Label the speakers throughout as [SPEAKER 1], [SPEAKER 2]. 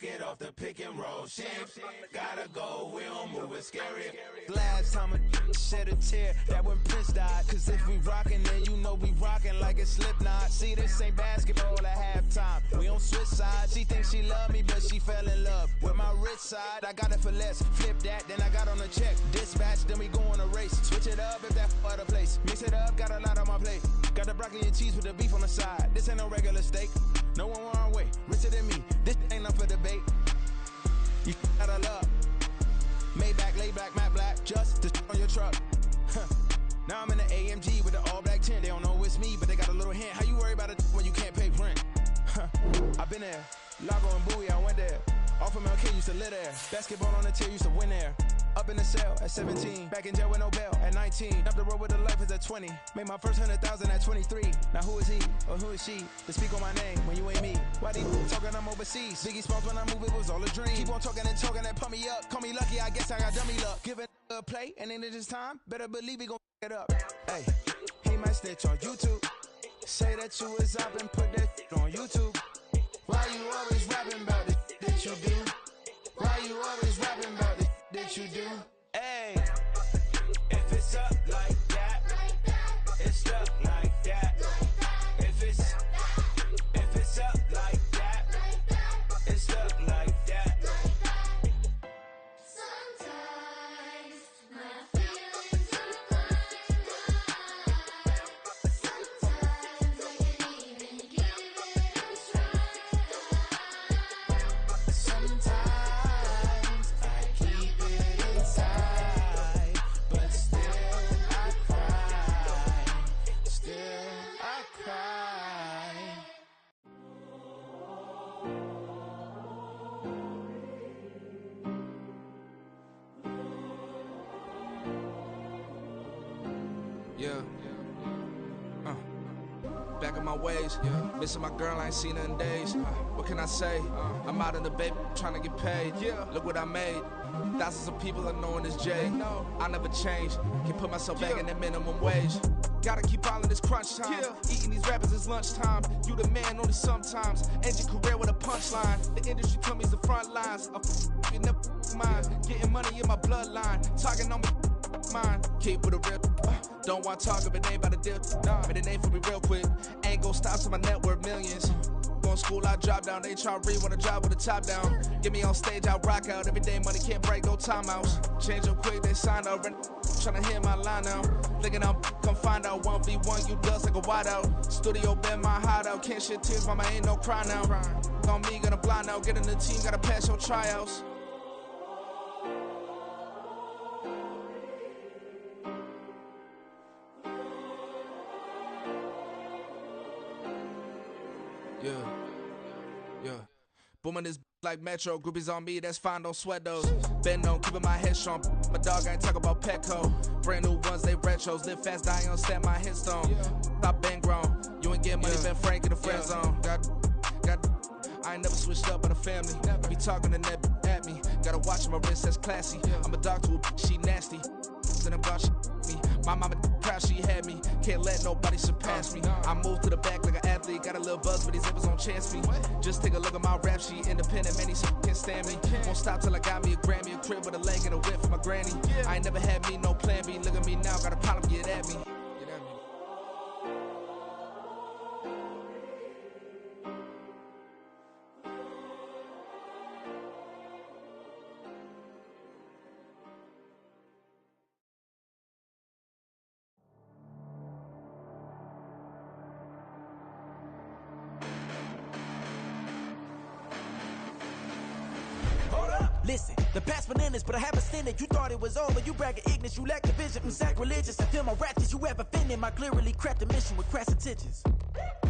[SPEAKER 1] Knock it off the pick and roll. Shit, gotta go, we don't move it scary.
[SPEAKER 2] Last time a shed a tear, that when Prince died. Cause if we rockin', then you know we rockin' like it's Slipknot. See, this ain't basketball at halftime. We on switch sides. She thinks she love me, but she fell in love with my rich side. I got it for less. Flip that, then I got on a check. Dispatch, then we go on a race. Switch it up if that other place. Mix it up, got a lot on my plate. Got the broccoli and cheese with the beef on the side. This ain't no regular steak. No one wrong way. Richer than me. This ain't up for debate. You out of love. Maybach, lay back, matte black. Just to on your truck. Now I'm in the AMG with the all black tint. They don't know it's me, but they got a little hint. How you worry about it when you can't pay rent? I've been there. Lago and Bowie, I went there. Off of MLK, used to live there. Basketball on the tier, used to win there. Up in the cell at 17. Back in jail with no bail at 19. Up the road with the life is at 20. Made my first 100,000 at 23. Now who is he or who is she to speak on my name when you ain't me? Why they talking I'm overseas? Biggie Smalls when I move, it was all a dream. Keep on talking and pump me up. Call me lucky, I guess I got dummy luck. Give it a play and then it's time. Better believe we gon' it up. Hey, he might snitch on YouTube. Say that you was up and put that on YouTube. Why you always rapping about the that you do? Why you always rapping about the that you do? Hey, if it's up like that, it's stuck like that. If it's up like that, it's stuck like that.
[SPEAKER 3] Sometimes my feelings are blind. Sometimes I can't even give it a try.
[SPEAKER 2] Sometimes I keep it inside, but still I cry. Still I cry.
[SPEAKER 4] Yeah. Back in my ways, missing my girl, I ain't seen her in days. What can I say? I'm out in the baby, trying to get paid. Look what I made. Thousands of people are knowing this J. I never change. Can put myself back in the minimum wage. Gotta keep following this crunch time. Eating these rappers is lunchtime. You the man only sometimes. End your career with a punchline. The industry told me it's the front lines. You never mine. Getting money in my bloodline. Talking on me. Mine. Keep with a real. Don't want to talk if it ain't about a dip. But it ain't for me real quick. Ain't gon' stop till my net worth millions. Going school, I drop down. They try to read when I drop with the top down. Get me on stage, I rock out. Every day money can't break, go timeouts. Change up quick, they sign up. Tryna hear my line now. Thinking I'm come find out 1v1, you dust like a wideout. Studio been my hideout. Can't shed tears, mama ain't no cry now. On me, gonna blind out. Get in the team, gotta pass your tryouts. Yeah. Booming this like Metro, groupies on me, that's fine, don't sweat those. Been on, keeping my head strong. My dog, I ain't talk about Petco. Brand new ones, they retros. Live fast, die on set, my headstone. Stop been grown. You ain't getting money, been Frank in the friend zone. Got, I ain't never switched up on the family. Be talking to net at me. Gotta watch my wrist, that's classy. I'm a dog to a she nasty. Then I'm gone, she me. My mama proud she had me. Can't let nobody surpass me. I moved to the back like an athlete. Got a little buzz, but these zippers don't chance me. Just take a look at my rap sheet. Independent, man, these can't stand me. Won't stop till I got me a Grammy, a crib with a leg and a whip for my granny. I ain't never had me, no plan B. Look at me now, got a problem, get at me.
[SPEAKER 5] Listen, the past bananas, but I haven't seen it. You thought it was over, you bragging ignorance, you lack the vision from sacrilegious. I feel my ratchets, you have offended my clearly crafted mission with crass intentions.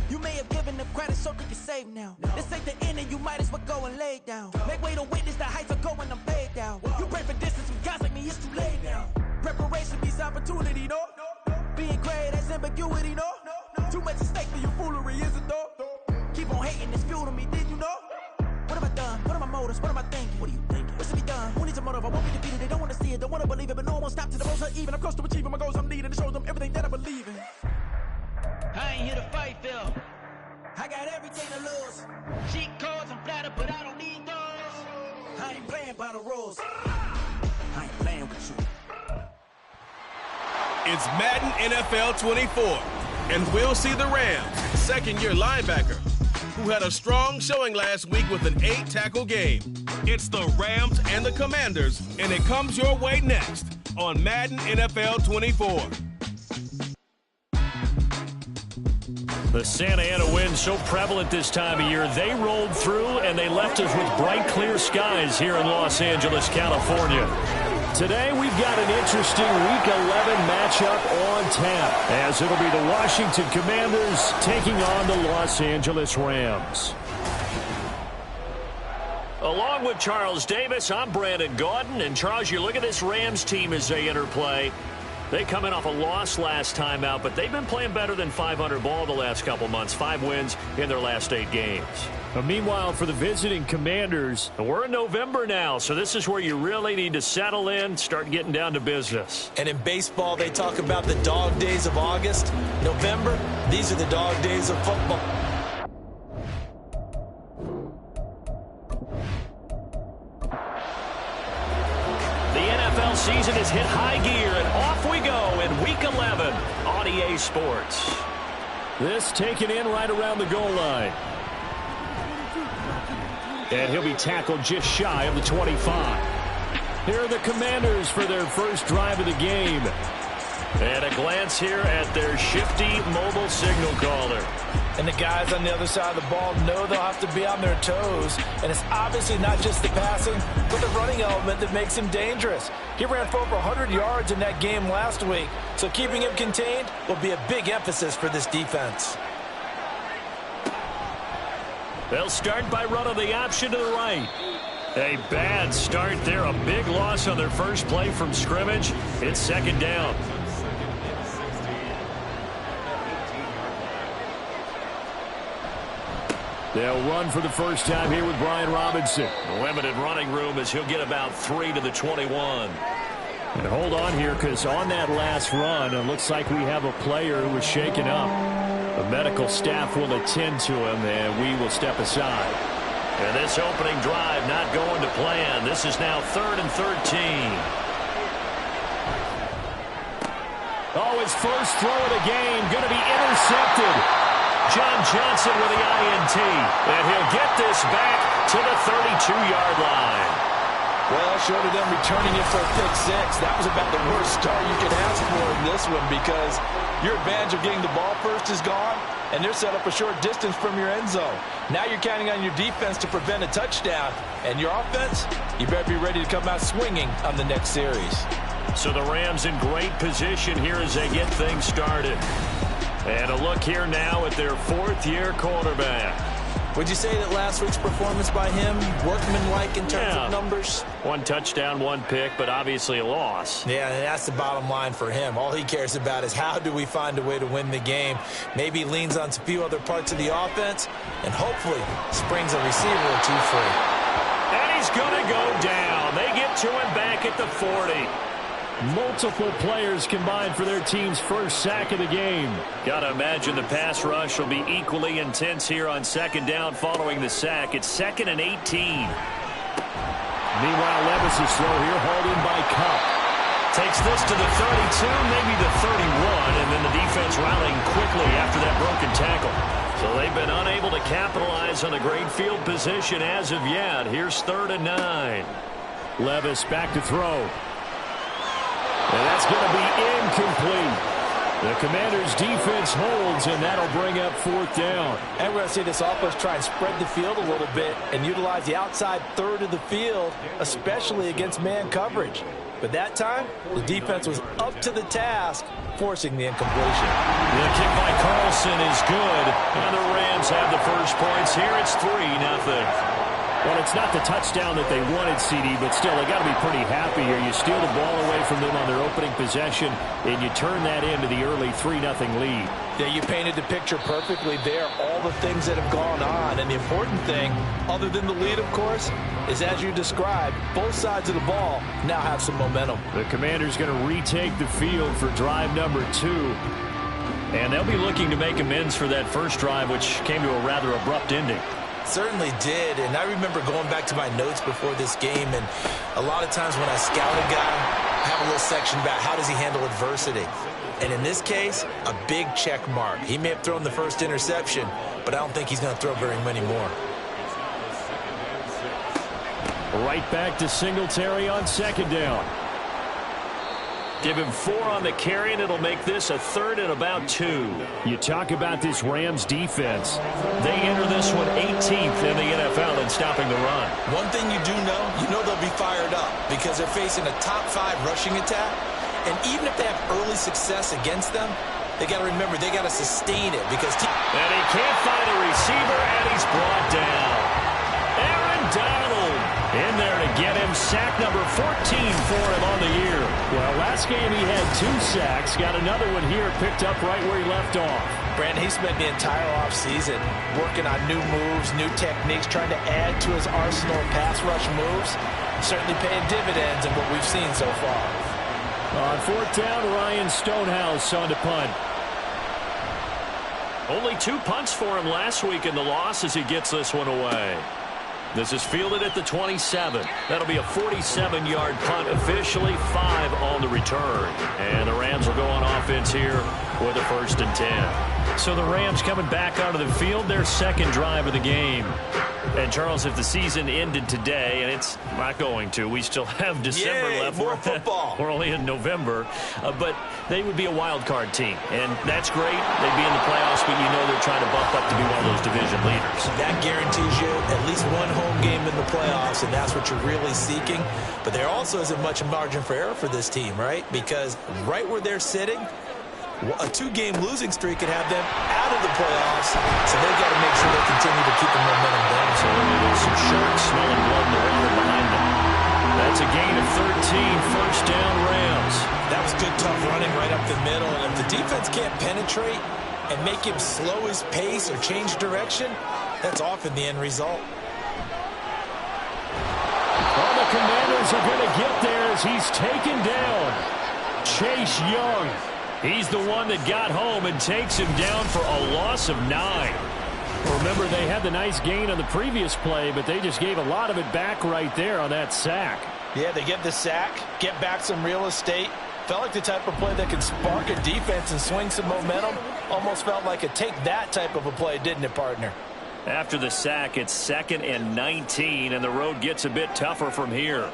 [SPEAKER 5] You may have given them credit so they can save now. This ain't the end and you might as well go and lay down. Make way to witness the heights of going, I'm paid down. You pray for distance with guys like me, it's too late now. Preparation beats opportunity, no? Being great, that's ambiguity, no? Too much at stake for your foolery, is it though? Keep on hating, it's fuel to me, did you know? What have I done? What are my motives? What am I thinking? What are you thinking? What should be done? Who needs a motive? I won't be defeated. They don't want to see it, don't want to believe it, but no one won't stop to the most even. I'm close to achieving my goals I'm needing to show them everything that I believe in.
[SPEAKER 6] I ain't here to fight, Phil.
[SPEAKER 5] I got everything to lose.
[SPEAKER 6] Cheat codes, I'm flattered, but I don't need those.
[SPEAKER 5] by the rules. I ain't playing with you.
[SPEAKER 7] It's Madden NFL 24, and we'll see the Rams' second-year linebacker, who had a strong showing last week with an 8-tackle game. It's the Rams and the Commanders, and it comes your way next on Madden NFL 24.
[SPEAKER 8] The Santa Ana wind so prevalent this time of year, they rolled through and they left us with bright, clear skies here in Los Angeles, California. Today, we've got an interesting Week 11 matchup on tap, as it'll be the Washington Commanders taking on the Los Angeles Rams. Along with Charles Davis, I'm Brandon Gaudin. And Charles, you look at this Rams team as they interplay. They come in off a loss last time out, but they've been playing better than 500 ball the last couple months. 5 wins in their last 8 games. Meanwhile, for the visiting Commanders, we're in November now, so this is where you really need to settle in, start getting down to business.
[SPEAKER 9] And in baseball, they talk about the dog days of August. November, these are the dog days of football.
[SPEAKER 8] Season is hit high gear, and off we go in Week 11 on EA Sports. This taken in right around the goal line. And he'll be tackled just shy of the 25. Here are the Commanders for their first drive of the game. And a glance here at their shifty mobile signal caller.
[SPEAKER 9] And the guys on the other side of the ball know they'll have to be on their toes. And it's obviously not just the passing, but the running element that makes him dangerous. He ran for over 100 yards in that game last week. So keeping him contained will be a big emphasis for this defense.
[SPEAKER 8] They'll start by running the option to the right. A bad start there. A big loss on their first play from scrimmage. It's second down. They'll run for the first time here with Brian Robinson. Limited running room as he'll get about 3 to the 21. And hold on here, because on that last run, it looks like we have a player who was shaken up. The medical staff will attend to him, and we will step aside. And this opening drive not going to plan. This is now 3rd and 13. Oh, his first throw of the game going to be intercepted. John Johnson with the INT, and he'll get this back to the 32-yard line.
[SPEAKER 9] Well, short of them returning it for a pick 6, that was about the worst start you could ask for in this one, because your advantage of getting the ball first is gone, and they're set up a short distance from your end zone. Now you're counting on your defense to prevent a touchdown, and your offense, you better be ready to come out swinging on the next series.
[SPEAKER 8] So the Rams in great position here as they get things started. And a look here now at their 4th-year quarterback.
[SPEAKER 9] Would you say that last week's performance by him, workmanlike in terms of numbers?
[SPEAKER 8] 1 touchdown, 1 pick, but obviously a loss.
[SPEAKER 9] Yeah, that's the bottom line for him. All he cares about is how do we find a way to win the game. Maybe leans on a few other parts of the offense, and hopefully springs a receiver or 2 free.
[SPEAKER 8] And he's going to go down. They get to him back at the 40. Multiple players combined for their team's first sack of the game. Got to imagine the pass rush will be equally intense here on second down following the sack. It's 2nd and 18. Meanwhile, Levis' throw here hauled in by Cup. Takes this to the 32, maybe the 31, and then the defense rallying quickly after that broken tackle. So they've been unable to capitalize on a great field position as of yet. Here's 3rd and 9. Levis back to throw. And that's going to be incomplete. The Commanders' defense holds, and that'll bring up 4th down.
[SPEAKER 9] And we're going to see this offense try and spread the field a little bit and utilize the outside third of the field, especially against man coverage. But that time, the defense was up to the task, forcing the incompletion.
[SPEAKER 8] The kick by Carlson is good, and the Rams have the first points here. It's 3-0.
[SPEAKER 10] Well, it's not the touchdown that they wanted, CD, but still, they got to be pretty happy here. You steal the ball away from them on their opening possession, and you turn that into the early 3-0 lead.
[SPEAKER 9] Yeah, you painted the picture perfectly there, all the things that have gone on. And the important thing, other than the lead, of course, is as you described, both sides of the ball now have some momentum.
[SPEAKER 10] The Commanders going to retake the field for drive number 2.
[SPEAKER 8] And they'll be looking to make amends for that first drive, which came to a rather abrupt ending.
[SPEAKER 9] Certainly did, and I remember going back to my notes before this game, and a lot of times when I scout a guy, I have a little section about how does he handle adversity. And in this case, a big check mark. He may have thrown the first interception, but I don't think he's going to throw very many more.
[SPEAKER 10] Right back to Singletary on second down. Give him 4 on the carry, and it'll make this a 3rd and about 2. You talk about this Rams defense. They enter this one 18th in the NFL in stopping the run.
[SPEAKER 9] One thing you do know they'll be fired up because they're facing a top 5 rushing attack. And even if they have early success against them, they got to remember they got to sustain it because...
[SPEAKER 10] And he can't find a receiver, and he's brought down. Aaron Donald in there to get him. Sack number 14 for him on the year. Well, last game he had 2 sacks. Got another one here picked up right where he left off.
[SPEAKER 9] Brandon, he spent the entire offseason working on new moves, new techniques, trying to add to his arsenal of pass rush moves. Certainly paying dividends in what we've seen so far.
[SPEAKER 10] On 4th down, Ryan Stonehouse on to punt. Only 2 punts for him last week in the loss as he gets this one away. This is fielded at the 27. That'll be a 47-yard punt, officially 5 on the return. And the Rams will go on offense here with a 1st and 10. So the Rams coming back onto the field, their 2nd drive of the game. And, Charles, if the season ended today, and it's not going to, we still have December left.
[SPEAKER 9] More football.
[SPEAKER 10] We're only in November. But they would be a wild card team. And that's great. They'd be in the playoffs, but you know they're trying to bump up to be one of those division leaders.
[SPEAKER 9] That guarantees you at least one home game in the playoffs, and that's what you're really seeking. But there also isn't much margin for error for this team, right? Because right where they're sitting, a 2-game losing streak could have them out of the playoffs, so they've got to make sure they continue to keep the momentum down.
[SPEAKER 10] So there's some sharks smelling blood in the water behind them. That's a gain of 13, 1st down Rams.
[SPEAKER 9] That was good, tough running right up the middle, and if the defense can't penetrate and make him slow his pace or change direction, that's often the end result.
[SPEAKER 10] Well, the Commanders are going to get there as he's taken down. Chase Young. He's the one that got home and takes him down for a loss of 9. Remember, they had the nice gain on the previous play, but they just gave a lot of it back right there on that sack.
[SPEAKER 9] Yeah, they get the sack, get back some real estate. Felt like the type of play that could spark a defense and swing some momentum. Almost felt like a take that type of a play, didn't it, partner?
[SPEAKER 10] After the sack, it's 2nd and 19, and the road gets a bit tougher from here.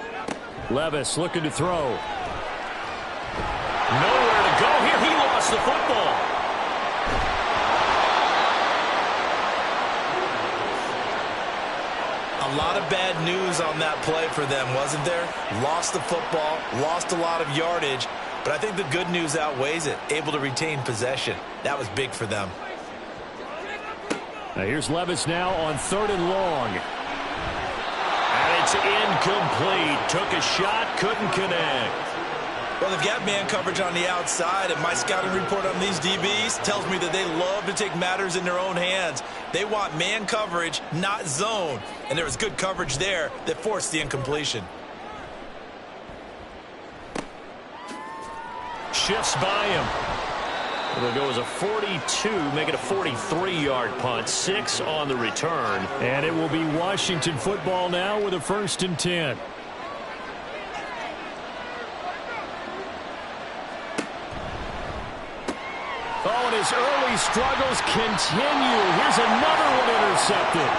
[SPEAKER 10] Levis looking to throw. Nowhere to go here. He lost the football.
[SPEAKER 9] A lot of bad news on that play for them, wasn't there? Lost the football, lost a lot of yardage, but I think the good news outweighs it. Able to retain possession. That was big for them.
[SPEAKER 10] Now here's Levis now on 3rd and long. And it's incomplete. Took a shot, couldn't connect.
[SPEAKER 9] Well, they've got man coverage on the outside, and my scouting report on these DBs tells me that they love to take matters in their own hands. They want man coverage, not zone. And there was good coverage there that forced the incompletion.
[SPEAKER 10] Shifts by him. It'll go as a 42, make it a 43-yard punt, 6 on the return. And it will be Washington football now with a 1st and 10. Oh, and his early struggles continue. Here's another one intercepted.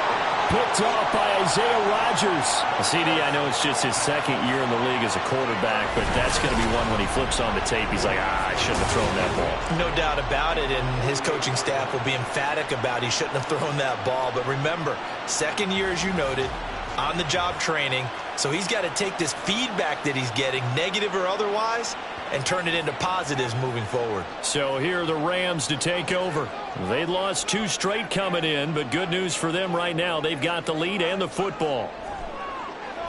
[SPEAKER 10] Picked off by Isaiah Rodgers. CD, I know it's just his 2nd year in the league as a quarterback, but that's going to be one when he flips on the tape. He's like, I shouldn't have thrown that ball.
[SPEAKER 9] No doubt about it, and his coaching staff will be emphatic about he shouldn't have thrown that ball. But remember, 2nd year, as you noted, on-the-job training. So he's got to take this feedback that he's getting, negative or otherwise, and turn it into positives moving forward.
[SPEAKER 10] So here are the Rams to take over. They lost 2 straight coming in, but good news for them right now. They've got the lead and the football.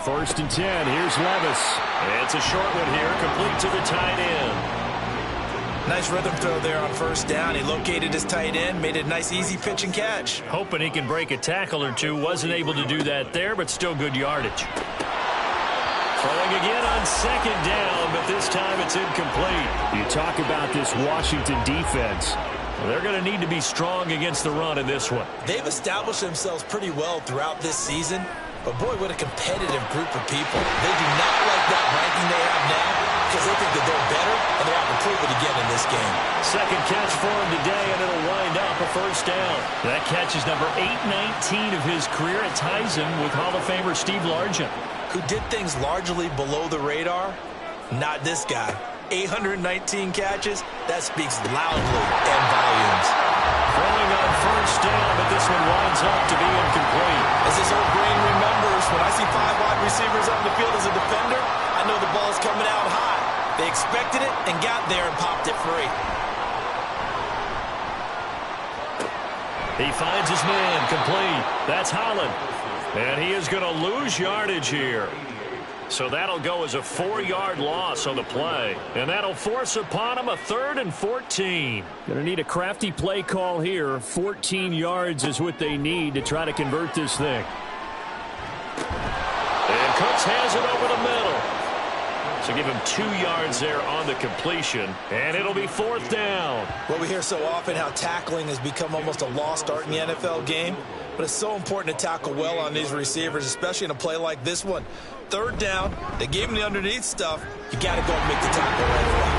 [SPEAKER 10] 1st and 10. Here's Levis. It's a short one here, complete to the tight end.
[SPEAKER 9] Nice rhythm throw there on 1st down. He located his tight end, made a nice easy pitch and catch.
[SPEAKER 10] Hoping he can break a tackle or two. Wasn't able to do that there, but still good yardage. Throwing again on 2nd down, but this time it's incomplete. You talk about this Washington defense. They're going to need to be strong against the run in this one.
[SPEAKER 9] They've established themselves pretty well throughout this season, but boy, what a competitive group of people. They do not like that ranking they have now because they think that they're better, and they're out to prove it again in this game.
[SPEAKER 10] Second catch for him today, and it'll wind up a first down. That catch is number 819 of his career. It ties him with Hall of Famer Steve Largent,
[SPEAKER 9] who did things largely below the radar. Not this guy. 819 catches, that speaks loudly and volumes.
[SPEAKER 10] Throwing on first down, but this one winds up to be incomplete.
[SPEAKER 9] As his old brain remembers, when I see 5 wide receivers on the field as a defender, I know the ball's coming out high. They expected it and got there and popped it free.
[SPEAKER 10] He finds his man, complete. That's Holland. And he is going to lose yardage here. So that'll go as a 4-yard loss on the play. And that'll force upon him a 3rd and 14. Going to need a crafty play call here. 14 yards is what they need to try to convert this thing. And Cooks has it over the middle. So give him 2 yards there on the completion. And it'll be 4th down.
[SPEAKER 9] Well, we hear so often how tackling has become almost a lost art in the NFL game. But it's so important to tackle well on these receivers, especially in a play like this one. 3rd down, they gave him the underneath stuff. You got to go and make the tackle right away.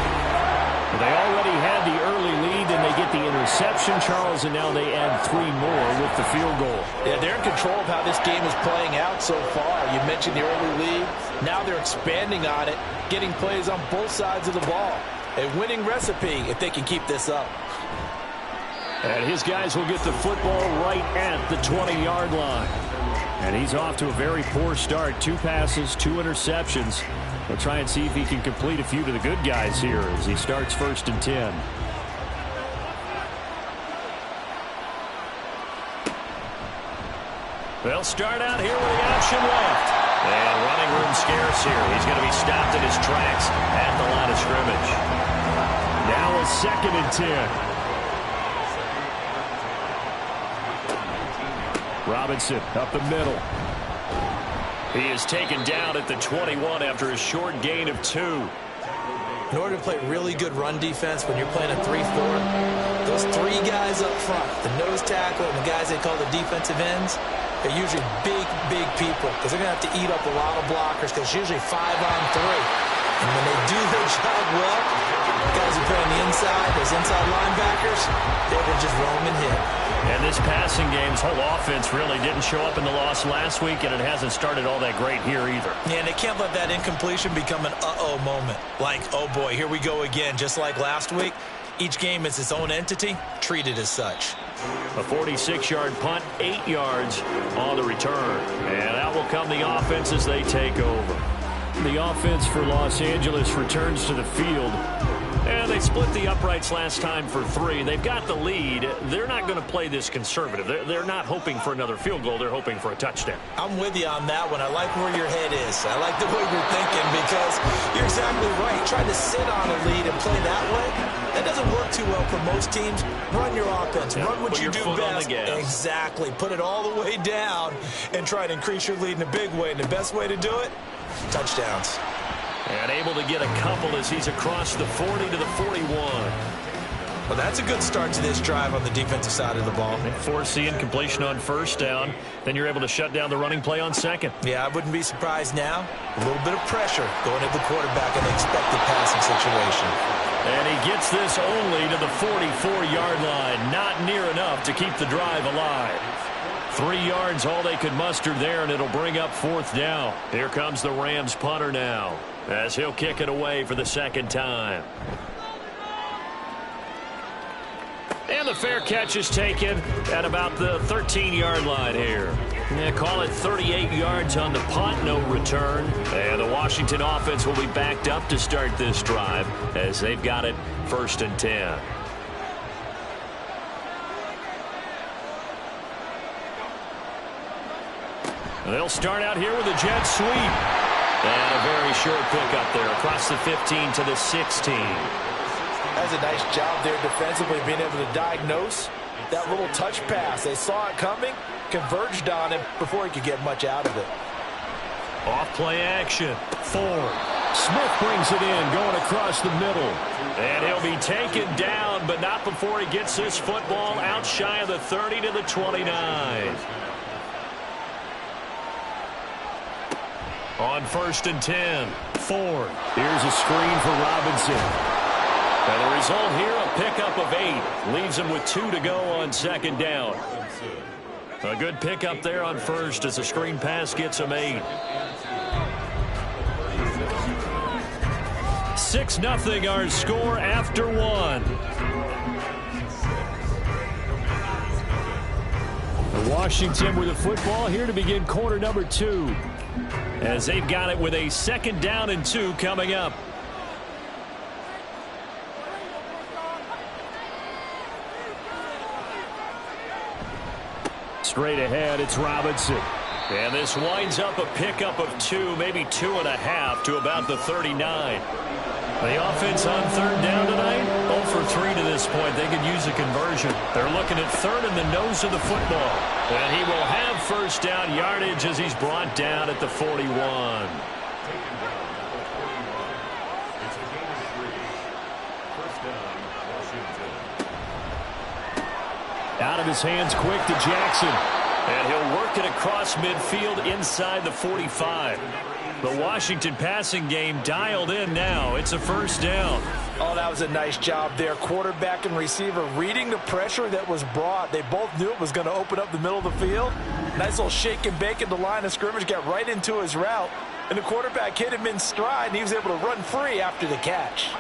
[SPEAKER 10] They already had the early lead, and they get the interception, Charles, and now they add 3 more with the field goal.
[SPEAKER 9] Yeah, they're in control of how this game is playing out so far. You mentioned the early lead. Now they're expanding on it, getting plays on both sides of the ball. A winning recipe if they can keep this up.
[SPEAKER 10] And his guys will get the football right at the 20-yard line. And he's off to a very poor start. 2 passes, 2 interceptions. We'll try and see if he can complete a few to the good guys here as he starts 1st and 10. They'll start out here with the option left. And running room scarce here. He's going to be stopped in his tracks at the line of scrimmage. Now a 2nd and 10. Robinson up the middle. He is taken down at the 21 after a short gain of 2.
[SPEAKER 9] In order to play really good run defense when you're playing a 3-4, those 3 guys up front, the nose tackle and the guys they call the defensive ends, they're usually big people because they're going to have to eat up a lot of blockers because it's usually 5 on 3. And when they do their job well, guys who play on the inside, those inside linebackers, they will just roam and hit.
[SPEAKER 10] And this passing game's whole offense really didn't show up in the loss last week, and it hasn't started all that great here either.
[SPEAKER 9] Yeah, and they can't let that incompletion become an uh-oh moment. Like, oh boy, here we go again, just like last week. Each game is its own entity, treated as such.
[SPEAKER 10] A 46-yard punt, 8 yards on the return. And out will come the offense as they take over. The offense for Los Angeles returns to the field. And they split the uprights last time for 3. They've got the lead. They're not going to play this conservative. They're not hoping for another field goal. They're hoping for a touchdown.
[SPEAKER 9] I'm with you on that one. I like where your head is. I like the way you're thinking because you're exactly right. Trying to sit on a lead and play that way, that doesn't work too well for most teams. Run your offense.
[SPEAKER 10] Yeah,
[SPEAKER 9] run what you do best.
[SPEAKER 10] Exactly.
[SPEAKER 9] Put it all the way down and try to increase your lead in a big way. And the best way to do it, touchdowns.
[SPEAKER 10] And able to get a couple as he's across the 40 to the 41.
[SPEAKER 9] Well, that's a good start to this drive on the defensive side of the ball.
[SPEAKER 10] Forcing completion on 1st down. Then you're able to shut down the running play on 2nd.
[SPEAKER 9] Yeah, I wouldn't be surprised now. A little bit of pressure going at the quarterback in the expected passing situation.
[SPEAKER 10] And he gets this only to the 44-yard line. Not near enough to keep the drive alive. 3 yards, all they could muster there, and it'll bring up 4th down. Here comes the Rams punter now, as he'll kick it away for the 2nd time. And the fair catch is taken at about the 13-yard line here. Yeah, call it 38 yards on the punt, no return. And the Washington offense will be backed up to start this drive as they've got it 1st and 10. They'll start out here with a jet sweep. And a very short pickup there across the 15 to the 16.
[SPEAKER 9] That's a nice job there defensively, being able to diagnose that little touch pass. They saw it coming, converged on him before he could get much out of it.
[SPEAKER 10] Off play action. Ford Smith brings it in, going across the middle. And he'll be taken down, but not before he gets this football out shy of the 30 to the 29. On 1st and 10, Ford. Here's a screen for Robinson. And the result here, a pickup of 8. Leaves him with 2 to go on 2nd down. A good pickup there on 1st as the screen pass gets him 8. 6-0 our score after 1. Washington with the football here to begin quarter number 2. As they've got it with a 2nd down and 2 coming up. Straight ahead, it's Robinson. And this winds up a pickup of 2, maybe 2.5 to about the 39. The offense on 3rd down tonight, 0 for 3 to this point. They could use a conversion. They're looking at 3rd and the nose of the football. And he will have 1st down yardage as he's brought down at the 41. Out of his hands quick to Jackson. And he'll work it across midfield inside the 45. The Washington passing game dialed in now. It's a 1st down.
[SPEAKER 9] Oh, that was a nice job there. Quarterback and receiver reading the pressure that was brought. They both knew it was going to open up the middle of the field. Nice little shake and bake at the line of scrimmage. Got right into his route. And the quarterback hit him in stride, and he was able to run free after the catch.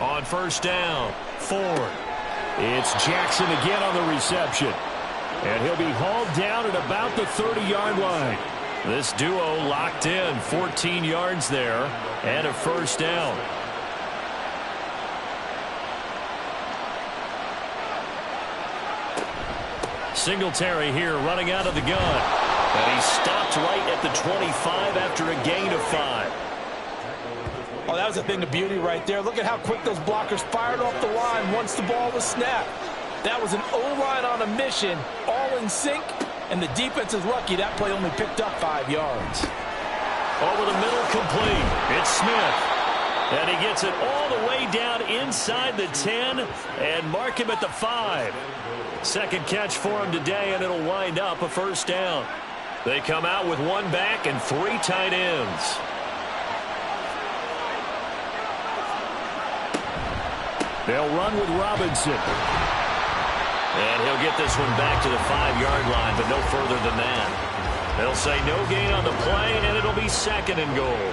[SPEAKER 10] On 1st down, Ford. It's Jackson again on the reception. And he'll be hauled down at about the 30-yard line. This duo locked in, 14 yards there, and a 1st down. Singletary here running out of the gun. And he stopped right at the 25 after a gain of 5.
[SPEAKER 9] Oh, that was a thing of beauty right there. Look at how quick those blockers fired off the line once the ball was snapped. That was an O-line on a mission, all in sync, and the defense is lucky that play only picked up 5 yards.
[SPEAKER 10] Over the middle, complete. It's Smith. And he gets it all the way down inside the 10 and mark him at the 5. 2nd catch for him today, and it'll wind up a 1st down. They come out with 1 back and 3 tight ends. They'll run with Robinson. And he'll get this one back to the 5-yard line, but no further than that. They'll say no gain on the play, and it'll be 2nd and goal.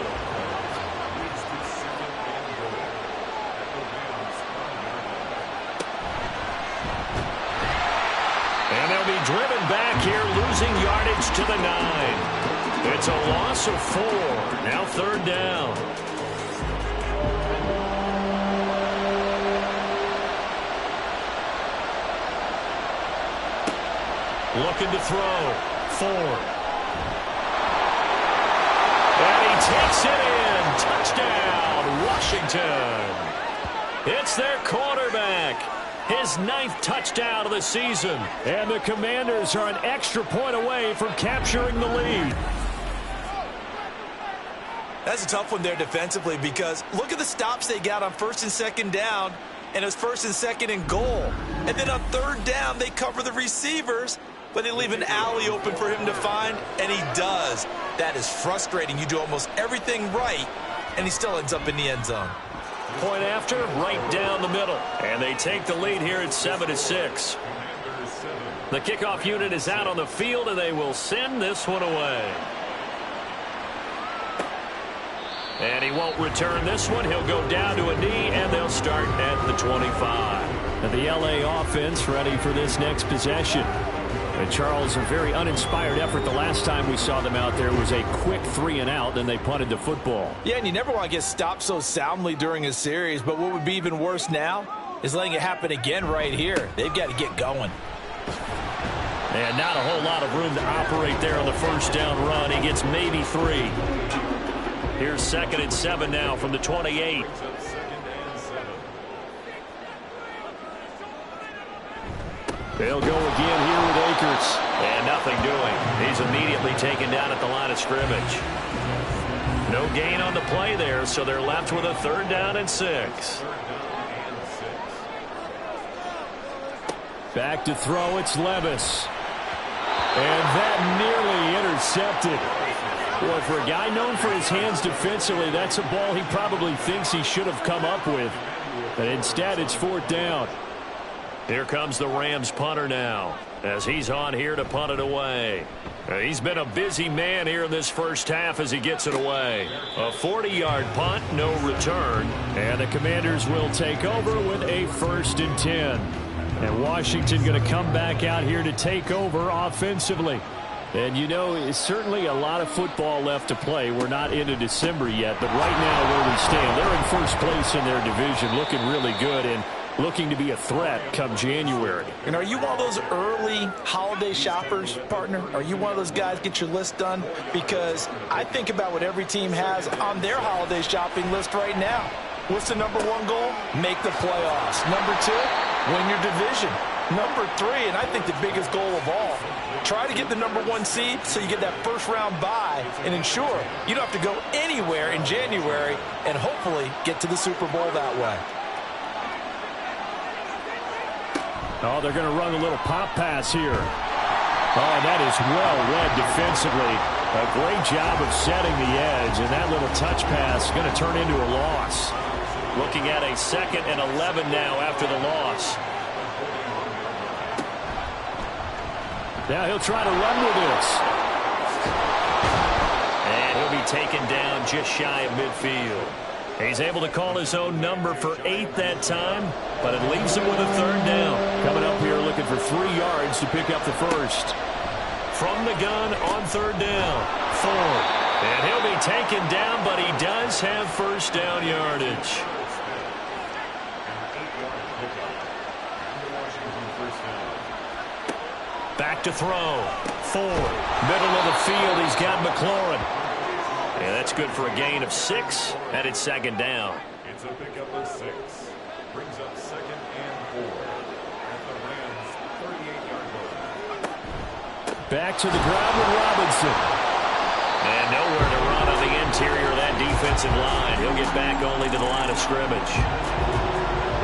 [SPEAKER 10] And they'll be driven back here, losing yardage to the 9. It's a loss of 4. Now 3rd down. Looking to throw. Ford. And he takes it in. Touchdown, Washington. It's their quarterback. His 9th touchdown of the season. And the Commanders are an extra point away from capturing the lead.
[SPEAKER 9] That's a tough one there defensively because look at the stops they got on 1st and 2nd down, and it's 1st and 2nd and goal. And then on 3rd down, they cover the receivers, but they leave an alley open for him to find, and he does. That is frustrating. You do almost everything right, and he still ends up in the end zone.
[SPEAKER 10] Point after, right down the middle. And they take the lead here at 7-6. The kickoff unit is out on the field, and they will send this one away. And he won't return this one. He'll go down to a knee, and they'll start at the 25. And the L.A. offense ready for this next possession. And Charles, a very uninspired effort. The last time we saw them out there was a quick 3-and-out, then they punted the football.
[SPEAKER 9] Yeah, and you never want to get stopped so soundly during a series, but what would be even worse now is letting it happen again right here. They've got to get going.
[SPEAKER 10] And not a whole lot of room to operate there on the 1st down run. He gets maybe 3. Here's 2nd and 7 now from the 28. They'll go again here with Akers. And nothing doing. He's immediately taken down at the line of scrimmage. No gain on the play there, so they're left with a 3rd down and 6.
[SPEAKER 8] Back to throw, it's Levis. And that nearly intercepted. Boy, for a guy known for his hands defensively, that's a ball he probably thinks he should have come up with. But instead, it's 4th down.
[SPEAKER 10] Here comes the Rams punter now, as he's on here to punt it away. He's been a busy man here in this first half as he gets it away. A 40-yard punt, no return.
[SPEAKER 8] And the Commanders will take over with a 1st and 10. And Washington going to come back out here to take over offensively. And, you know, it's certainly a lot of football left to play. We're not into December yet, but right now where we stand, they're in first place in their division, looking really good and looking to be a threat come January.
[SPEAKER 9] And are you one of those early holiday shoppers, partner? Are you one of those guys get your list done? Because I think about what every team has on their holiday shopping list right now. What's the number 1 goal? Make the playoffs. Number 2, win your division. Number 3, and I think the biggest goal of all, try to get the number 1 seed so you get that first-round bye and ensure you don't have to go anywhere in January and hopefully get to the Super Bowl that way.
[SPEAKER 8] Oh, they're going to run a little pop pass here. Oh, that is well read defensively. A great job of setting the edge, and that little touch pass is going to turn into a loss.
[SPEAKER 10] Looking at a 2nd and 11 now after the loss.
[SPEAKER 8] Now he'll try to run with this.
[SPEAKER 10] And he'll be taken down just shy of midfield. He's able to call his own number for 8 that time, but it leaves him with a 3rd down.
[SPEAKER 8] Coming up here looking for 3 yards to pick up the 1st.
[SPEAKER 10] From the gun on 3rd down. Ford. And he'll be taken down, but he does have first down yardage. Back to throw. Ford. Middle of the field, he's got McLaurin. And that's good for a gain of 6, and it's 2nd down.
[SPEAKER 11] It's a pickup of 6. Brings up 2nd and 4 at the Rams' 38-yard line.
[SPEAKER 8] Back to the ground with Robinson.
[SPEAKER 10] And nowhere to run on the interior of that defensive line. He'll get back only to the line of scrimmage.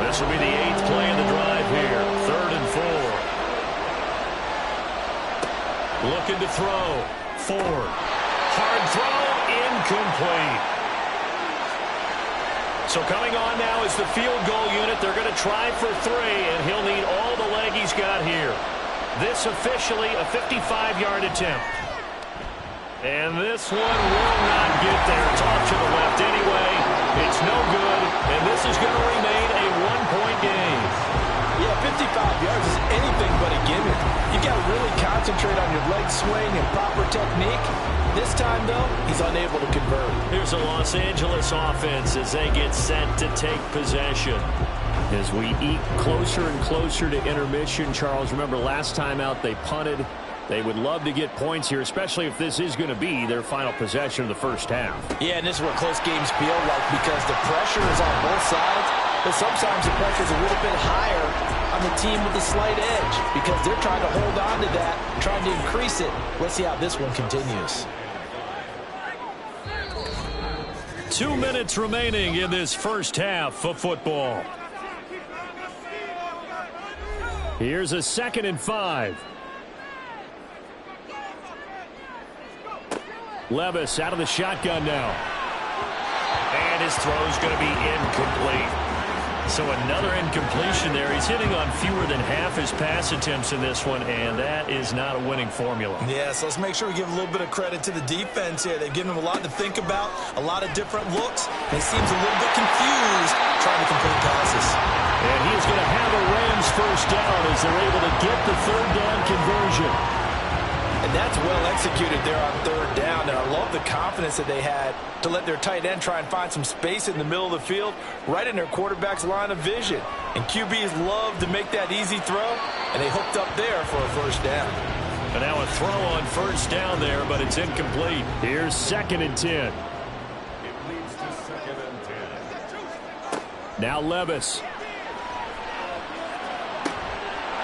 [SPEAKER 10] This will be the 8th play of the drive here. 3rd and 4. Looking to throw. Ford. Hard throw. Incomplete. So coming on now is the field goal unit. They're going to try for 3, and he'll need all the leg he's got here. This officially a 55-yard attempt. And this one will not get there. It's off to the left anyway. It's no good, and this is going to remain a 1-point game.
[SPEAKER 9] Yeah, 55 yards is anything but a gimmick. You got to really concentrate on your leg swing and proper technique. This time, though, he's unable to convert.
[SPEAKER 10] Here's a Los Angeles offense as they get set to take possession.
[SPEAKER 8] As we eat closer and closer to intermission, Charles, remember last time out they punted. They would love to get points here, especially if this is going to be their final possession of the first half.
[SPEAKER 9] Yeah, and this is what close games feel like because the pressure is on both sides, but sometimes the pressure is a little bit higher on the team with the slight edge because they're trying to hold on to that, trying to increase it. Let's see how this one continues.
[SPEAKER 10] 2 minutes remaining in this first half of football.
[SPEAKER 8] Here's a 2nd and 5. Levis out of the shotgun now.
[SPEAKER 10] And his throw's going to be incomplete. So another incompletion there. He's hitting on fewer than half his pass attempts in this one, and that is not a winning formula.
[SPEAKER 9] Yeah, so let's make sure we give a little bit of credit to the defense here. They've given him a lot to think about, a lot of different looks. He seems a little bit confused trying to complete passes.
[SPEAKER 8] And he is going to have a Rams first down as they're able to get the 3rd down conversion.
[SPEAKER 9] And that's well executed there on 3rd down. And I love the confidence that they had to let their tight end try and find some space in the middle of the field, right in their quarterback's line of vision. And QBs love to make that easy throw, and they hooked up there for a first down.
[SPEAKER 10] And now a throw on first down there, but it's incomplete.
[SPEAKER 8] Here's 2nd and 10.
[SPEAKER 11] It leads to 2nd and 10.
[SPEAKER 8] Now Levis.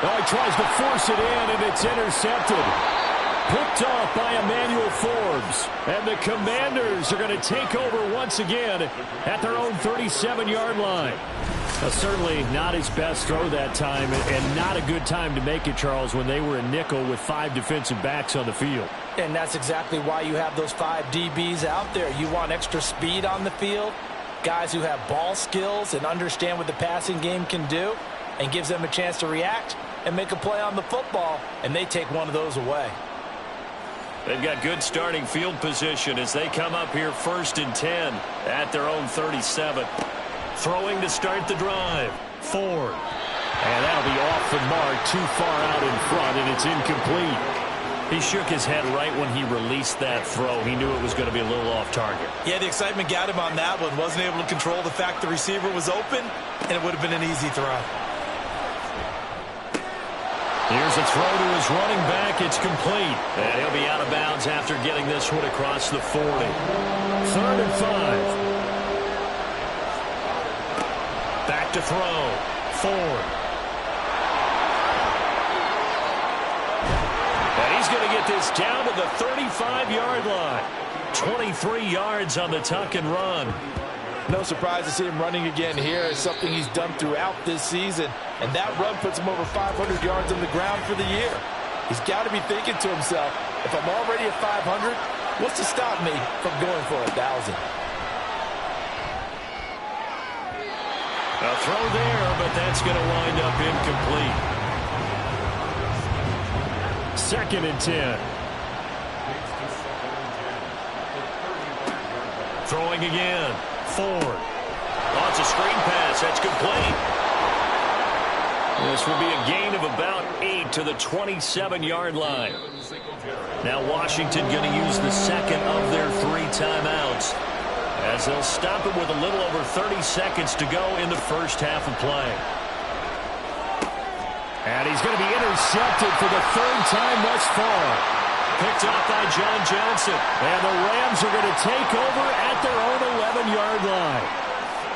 [SPEAKER 8] Oh, he tries to force it in, and it's intercepted.
[SPEAKER 10] Picked off by Emmanuel Forbes. And the Commanders are going to take over once again at their own 37-yard line. Certainly not his best throw that time, and not a good time to make it, Charles, when they were in nickel with 5 defensive backs on the field.
[SPEAKER 9] And that's exactly why you have those 5 DBs out there. You want extra speed on the field, guys who have ball skills and understand what the passing game can do, and gives them a chance to react and make a play on the football, and they take one of those away.
[SPEAKER 10] They've got good starting field position as they come up here 1st and 10 at their own 37. Throwing to start the drive. Ford. And that'll be off the mark, too far out in front, and it's incomplete. He shook his head right when he released that throw. He knew it was going to be a little off target.
[SPEAKER 9] Yeah, the excitement got him on that one. Wasn't able to control the fact the receiver was open, and it would have been an easy throw.
[SPEAKER 10] Here's a throw to his running back. It's complete. And he'll be out of bounds after getting this one across the 40. 3rd and 5. Back to throw. Ford. And he's going to get this down to the 35-yard line. 23 yards on the tuck and run.
[SPEAKER 9] No surprise to see him running again here. It's something he's done throughout this season. And that run puts him over 500 yards on the ground for the year. He's got to be thinking to himself, if I'm already at 500, what's to stop me from going for 1,000?
[SPEAKER 10] A throw there, but that's going to wind up incomplete. 2nd and 10. Throwing again. Ford. Oh, it's a screen pass. That's complete. This will be a gain of about 8 to the 27-yard line. Now Washington going to use the second of their 3 timeouts, as they'll stop it with a little over 30 seconds to go in the first half of play. And he's going to be intercepted for the 3rd time thus far. Picked off by John Johnson. And the Rams are going to take over at their own 11-yard line.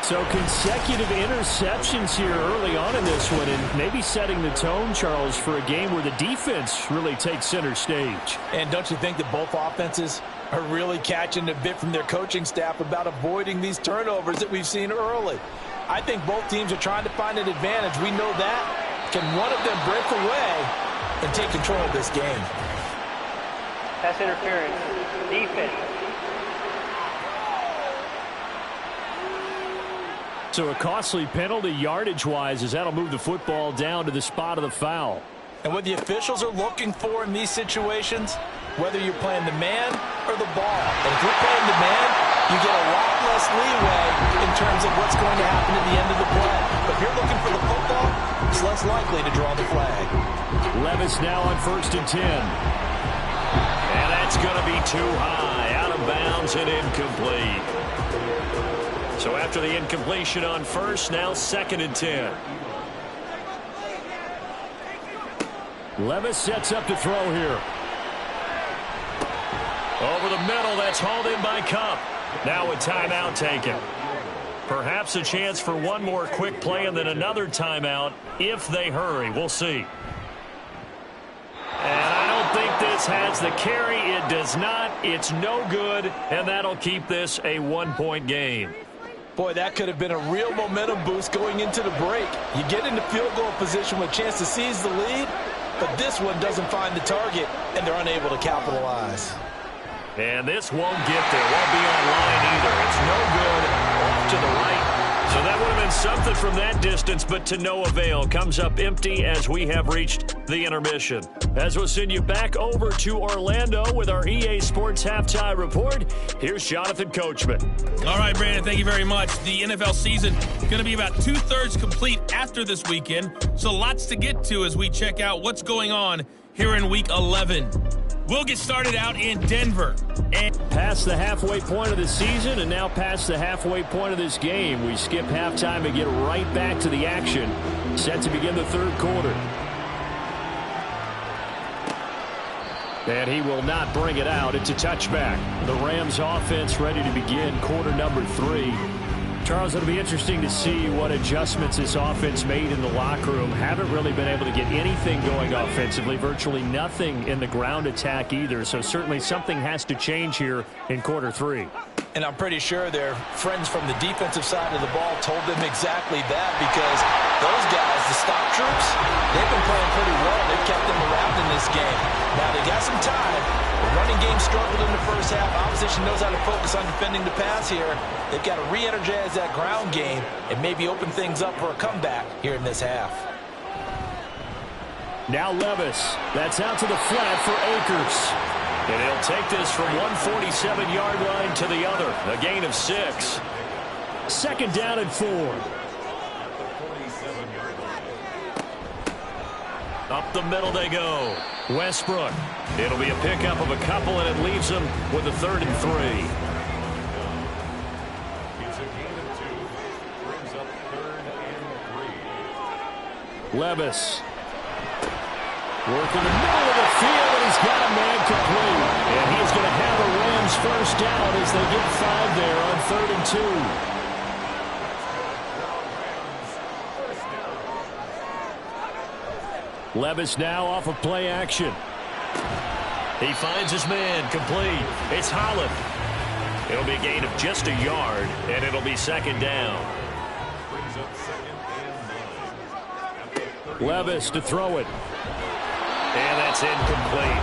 [SPEAKER 10] So consecutive interceptions here early on in this one, and maybe setting the tone, Charles, for a game where the defense really takes center stage.
[SPEAKER 9] And don't you think that both offenses are really catching a bit from their coaching staff about avoiding these turnovers that we've seen early? I think both teams are trying to find an advantage. We know that. Can one of them break away and take control of this game?
[SPEAKER 6] Pass interference. Defense.
[SPEAKER 10] So a costly penalty yardage-wise, as that'll move the football down to the spot of the foul.
[SPEAKER 9] And what the officials are looking for in these situations, whether you're playing the man or the ball. And if you're playing the man, you get a lot less leeway in terms of what's going to happen at the end of the play. But if you're looking for the football, it's less likely to draw the flag.
[SPEAKER 10] Levis now on 1st and 10. And that's going to be too high, out of bounds and incomplete. So after the incompletion on 1st, now 2nd and 10. Levis sets up to throw here. Over the middle, that's hauled in by Cup. Now a timeout taken. Perhaps a chance for one more quick play and then another timeout if they hurry. We'll see. And I don't think this has the carry. It does not. It's no good, and that'll keep this a 1-point game.
[SPEAKER 9] Boy, that could have been a real momentum boost going into the break. You get into field goal position with a chance to seize the lead, but this one doesn't find the target, and they're unable to capitalize.
[SPEAKER 10] And this won't get there. Won't be on line either. It's no good. Off to the right. So that would have been something from that distance, but to no avail. Comes up empty as we have reached the intermission. As we'll send you back over to Orlando with our EA Sports Halftime Report, here's Jonathan Coachman.
[SPEAKER 12] All right, Brandon, thank you very much. The NFL season going to be about 2/3 complete after this weekend, so lots to get to as we check out what's going on here in Week 11. We'll get started out in Denver. And
[SPEAKER 10] past the halfway point of the season and now past the halfway point of this game. We skip halftime and get right back to the action. Set to begin the 3rd quarter. And he will not bring it out. It's a touchback. The Rams offense ready to begin quarter number 3.
[SPEAKER 8] Charles, it'll be interesting to see what adjustments this offense made in the locker room. Haven't really been able to get anything going offensively, virtually nothing in the ground attack either. So certainly something has to change here in quarter 3.
[SPEAKER 9] And I'm pretty sure their friends from the defensive side of the ball told them exactly that, because those guys, the stop troops, they've been playing pretty well. They've kept them around in this game. Now they got some time. The running game struggled in the first half. Opposition knows how to focus on defending the pass here. They've got to re-energize that ground game and maybe open things up for a comeback here in this half.
[SPEAKER 8] Now Levis. That's out to the flat for Akers.
[SPEAKER 10] And he'll take this from 147-yard line to the other. A gain of 6.
[SPEAKER 8] Second down and 4.
[SPEAKER 10] Up the middle they go. Westbrook. It'll be a pickup of a couple, and it leaves them with a 3rd and 3.
[SPEAKER 11] It's a gain of 2. Brings up 3rd and 3.
[SPEAKER 8] Levis. Working the middle of the field, and he's got a man complete. And he's going to have a Rams first down as they get 5 there on 3rd and 2. Levis now off of play action.
[SPEAKER 10] He finds his man complete. It's Holland. It'll be a gain of just a yard, and it'll be 2nd down.
[SPEAKER 11] Brings up 2nd and 9.
[SPEAKER 8] Levis to throw it.
[SPEAKER 10] And that's incomplete.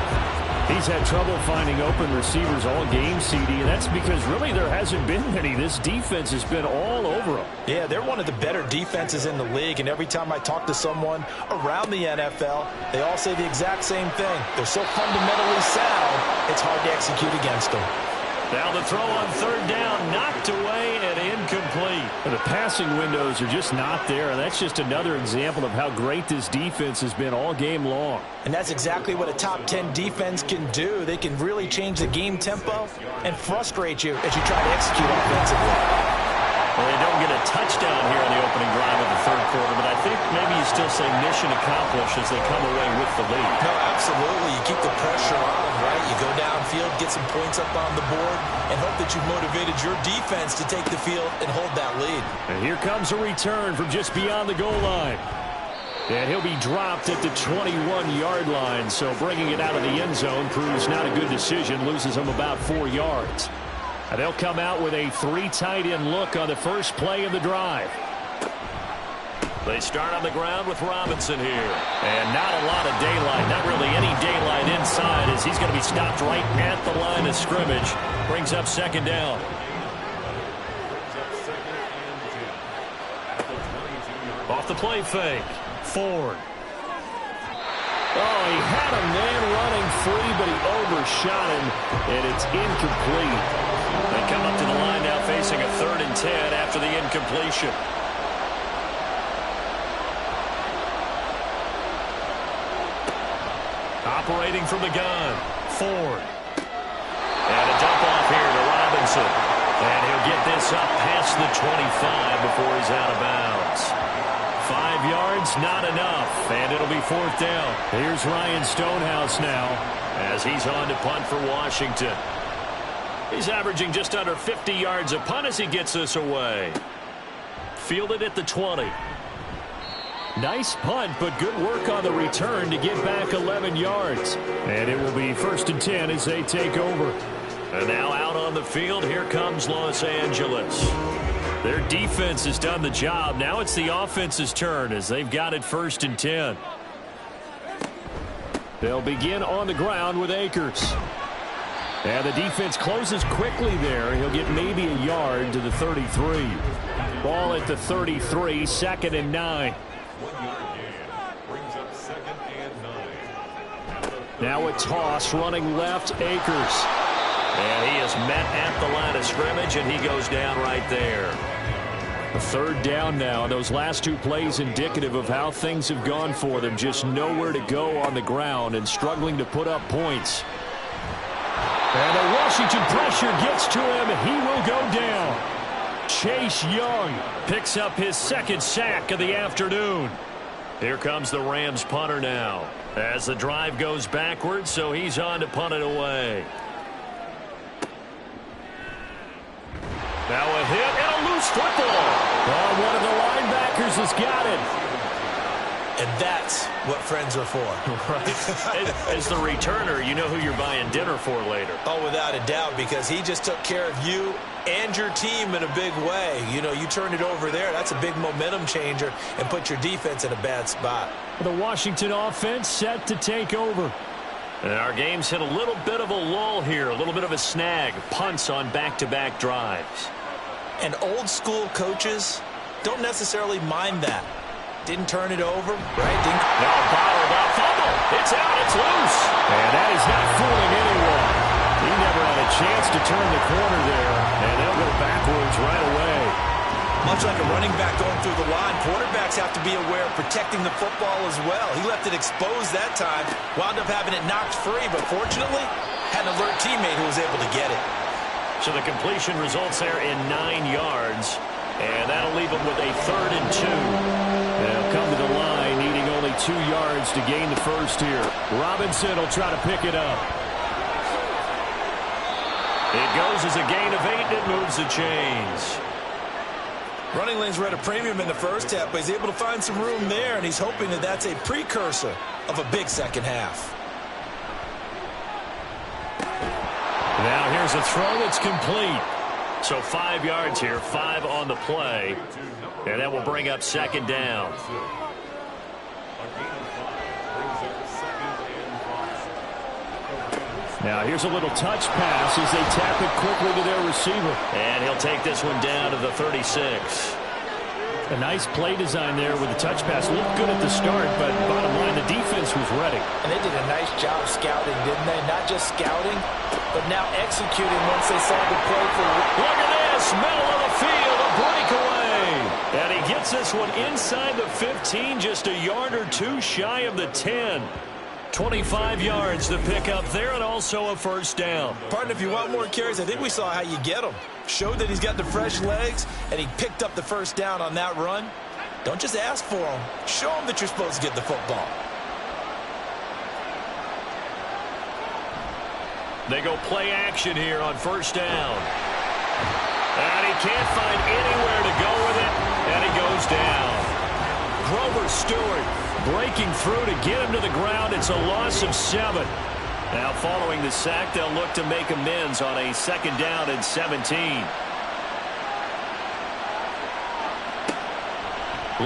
[SPEAKER 8] He's had trouble finding open receivers all game, CD, and that's because really there hasn't been many. This defense has been all over them.
[SPEAKER 9] Yeah, they're one of the better defenses in the league, and every time I talk to someone around the NFL, they all say the exact same thing. They're so fundamentally sound, it's hard to execute against them.
[SPEAKER 10] Now the throw on 3rd down, knocked away and incomplete.
[SPEAKER 8] The passing windows are just not there, and that's just another example of how great this defense has been all game long.
[SPEAKER 9] And that's exactly what a top 10 defense can do. They can really change the game tempo and frustrate you as you try to execute offensively.
[SPEAKER 10] Well, they don't get a touchdown here in the opening drive of the 3rd quarter, but I think maybe you still say mission accomplished as they come away with the lead.
[SPEAKER 9] No, absolutely. You keep the pressure on, right? You go downfield, get some points up on the board, and hope that you've motivated your defense to take the field and hold that lead.
[SPEAKER 8] And here comes a return from just beyond the goal line. And he'll be dropped at the 21-yard line, so bringing it out of the end zone proves not a good decision, loses him about 4 yards. And they'll come out with a 3 tight end look on the first play of the drive.
[SPEAKER 10] They start on the ground with Robinson here. And not a lot of daylight, not really any daylight inside, as he's going to be stopped right at the line of scrimmage. Brings up 2nd down. Off the play fake. Ford.
[SPEAKER 8] Oh, he had a man running free, but he overshot him, and it's incomplete.
[SPEAKER 10] They come up to the line now facing a 3rd and 10 after the incompletion. Operating from the gun, Ford. And a dump off here to Robinson. And he'll get this up past the 25 before he's out of bounds. 5 yards, not enough, and it'll be 4th down.
[SPEAKER 8] Here's Ryan Stonehouse now,
[SPEAKER 10] as he's on to punt for Washington. He's averaging just under 50 yards a punt as he gets this away. Fielded at the 20.
[SPEAKER 8] Nice punt, but good work on the return to get back 11 yards. And it will be 1st and 10 as they take over.
[SPEAKER 10] And now out on the field, here comes Los Angeles. Their defense has done the job. Now it's the offense's turn as they've got it 1st and 10.
[SPEAKER 8] They'll begin on the ground with Akers. And the defense closes quickly there. He'll get maybe a yard to the 33. Ball at the 33, 2nd and 9.
[SPEAKER 11] 1 yard gain. Brings up 2nd and 9.
[SPEAKER 8] Now a toss running left, Akers.
[SPEAKER 10] And he is met at the line of scrimmage, and he goes down right there.
[SPEAKER 8] A 3rd down now. Those last 2 plays indicative of how things have gone for them. Just nowhere to go on the ground and struggling to put up points. And the Washington pressure gets to him. He will go down. Chase Young
[SPEAKER 10] picks up his 2nd sack of the afternoon. Here comes the Rams punter now as the drive goes backwards, so he's on to punt it away. Now a hit and a loose football.
[SPEAKER 8] Rogers has got it.
[SPEAKER 9] And that's what friends are for.
[SPEAKER 10] Right. As the returner, you know who you're buying dinner for later.
[SPEAKER 9] Oh, without a doubt, because he just took care of you and your team in a big way. You know, you turn it over there, that's a big momentum changer and put your defense in a bad spot.
[SPEAKER 8] The Washington offense set to take over.
[SPEAKER 10] And our game's hit a little bit of a lull here, a little bit of a snag. Punts on back-to-back drives.
[SPEAKER 9] And old school coaches don't necessarily mind that. Didn't turn it over, right?
[SPEAKER 10] Now bottled up, fumble. It's out, it's loose.
[SPEAKER 8] And that is not fooling anyone. He never had a chance to turn the corner there, and they'll go backwards right away.
[SPEAKER 9] Much like a running back going through the line, quarterbacks have to be aware of protecting the football as well. He left it exposed that time, wound up having it knocked free, but fortunately, had an alert teammate who was able to get it.
[SPEAKER 10] So the completion results there in 9 yards, and that'll leave them with a 3rd and 2.
[SPEAKER 8] They'll come to the line, needing only 2 yards to gain the first here. Robinson will try to pick it up.
[SPEAKER 10] It goes as a gain of 8, and it moves the chains.
[SPEAKER 9] Running lanes were at a premium in the first half, but he's able to find some room there, and he's hoping that that's a precursor of a big second half.
[SPEAKER 8] Now here's a throw that's complete.
[SPEAKER 10] So 5 yards here, 5 on the play, and that will bring up 2nd down.
[SPEAKER 8] Now here's a little touch pass as they tap it quickly to their receiver.
[SPEAKER 10] And he'll take this one down to the 36.
[SPEAKER 8] A nice play design there with the touch pass. Looked good at the start, but bottom line, the defense was ready.
[SPEAKER 9] And they did a nice job scouting, didn't they? Not just scouting, but now executing once they saw the play for.
[SPEAKER 10] Look at this, middle of the field, a breakaway. And he gets this one inside the 15, just a yard or 2 shy of the 10. 25 yards to pick up there, and also a 1st down.
[SPEAKER 9] Partner, if you want more carries, I think we saw how you get them. Showed that he's got the fresh legs, and he picked up the 1st down on that run. Don't just ask for them. Show them that you're supposed to get the football.
[SPEAKER 10] They go play action here on 1st down. And he can't find anywhere to go with it, and he goes down. Grover Stewart breaking through to get him to the ground. It's a loss of 7. Now following the sack, they'll look to make amends on a 2nd down and 17.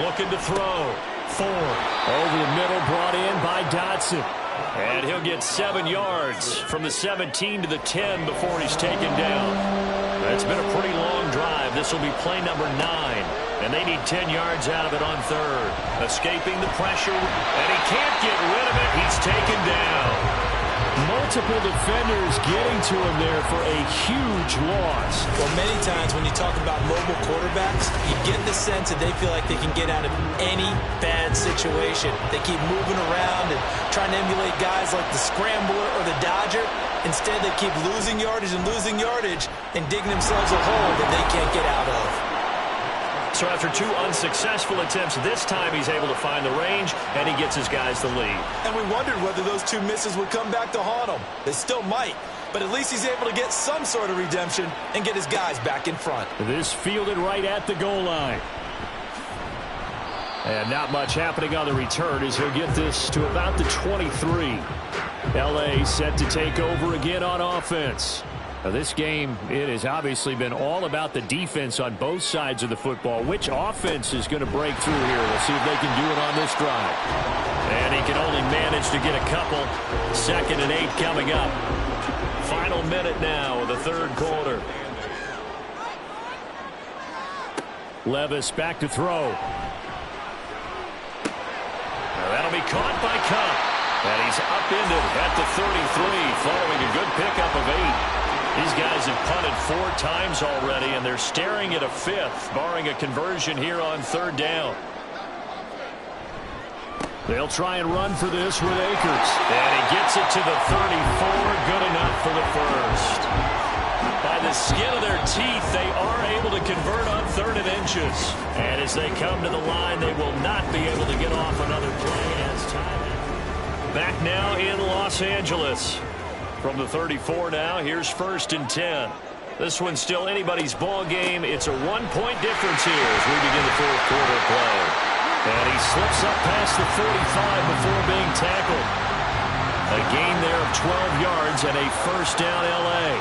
[SPEAKER 10] Looking to throw. Ford
[SPEAKER 8] over the middle, brought in by Dotson.
[SPEAKER 10] And he'll get 7 yards from the 17 to the 10 before he's taken down. It's been a pretty long drive. This will be play number 9. And they need 10 yards out of it on 3rd. Escaping the pressure, and he can't get rid of it. He's taken down.
[SPEAKER 8] Multiple defenders getting to him there for a huge loss.
[SPEAKER 9] Well, many times when you talk about mobile quarterbacks, you get the sense that they feel like they can get out of any bad situation. They keep moving around and trying to emulate guys like the Scrambler or the Dodger. Instead, they keep losing yardage and digging themselves a hole that they can't get out of.
[SPEAKER 10] So after 2 unsuccessful attempts, this time he's able to find the range, and he gets his guys the lead.
[SPEAKER 9] And we wondered whether those 2 misses would come back to haunt him. They still might, but at least he's able to get some sort of redemption and get his guys back in front.
[SPEAKER 8] This fielded right at the goal line. And not much happening on the return as he'll get this to about the 23. L.A. set to take over again on offense. Now this game, it has obviously been all about the defense on both sides of the football. Which offense is going to break through here? We'll see if they can do it on this drive.
[SPEAKER 10] And he can only manage to get a couple. 2nd and 8 coming up. Final minute now of the 3rd quarter.
[SPEAKER 8] Levis back to throw.
[SPEAKER 10] Now that'll be caught by Cup. And he's upended at the 33 following a good pickup of 8. These guys have punted 4 times already, and they're staring at a 5th, barring a conversion here on 3rd down.
[SPEAKER 8] They'll try and run for this with Akers.
[SPEAKER 10] And he gets it to the 34, good enough for the 1st. By the skin of their teeth, they are able to convert on 3rd and inches. And as they come to the line, they will not be able to get off another play as time. Back now in Los Angeles. From the 34 now, here's 1st and 10. This one's still anybody's ball game. It's a 1-point difference here as we begin the fourth quarter of play. And he slips up past the 45 before being tackled. A gain there of 12 yards and a first down L.A.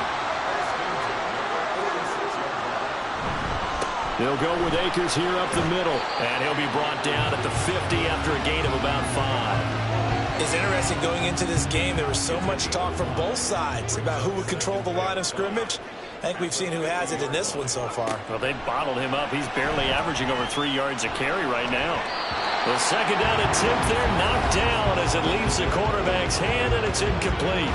[SPEAKER 10] They'll go with Akers here up the middle. And he'll be brought down at the 50 after a gain of about 5.
[SPEAKER 13] It's interesting going into this game. There was so much talk from both sides about who would control the line of scrimmage. I think we've seen who has it in this one so far.
[SPEAKER 10] Well, they bottled him up. He's barely averaging over 3 yards a carry right now. The second down attempt there knocked down as it leaves the quarterback's hand, and it's incomplete.